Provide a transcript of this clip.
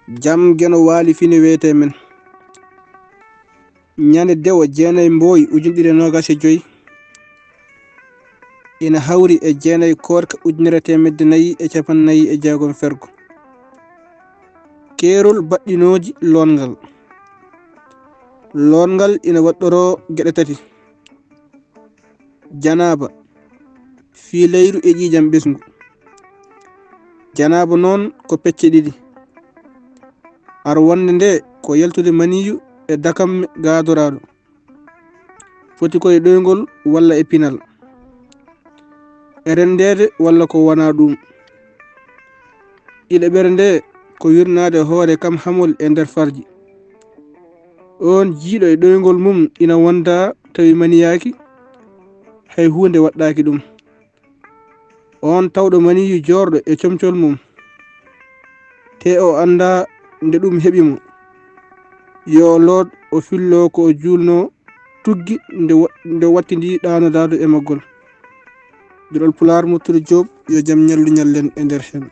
jam geno waali fini wete men ñande Dewo jeenay Mbooy ujunɗiɗi e nogas e joyi ina hawri e jeenay korka ujunere temedde nayi e capannayi e jeegom fergo keerol baɗɗinoji loongal ina waɗɗoro geɗe tati janaba fiileyru e ƴiƴam ɓesngu janaba noon ko pecce ɗiɗi ar wonde nde ko yaltude maniyu e dakam gaadoraɗo foti koye ɗoygol walla e pinal e rendede walla ko wona ɗum ɗiɗaɓere nde ko wirnade hoore kam hamol e nder farji on jiiɗo e ɗoygol mum ina wonda tawi maniyaki hay hunde waɗɗaki ɗum on tawɗo maniyu jorɗo e comcol mum te o anda nde ɗum heɓimo yo lood o fillo ko o julno tuggi nde wattidi ɗanodado e maggol Duɗal Pulaar Murtuɗo Joob yo jam ñallu ñallen e nder hen.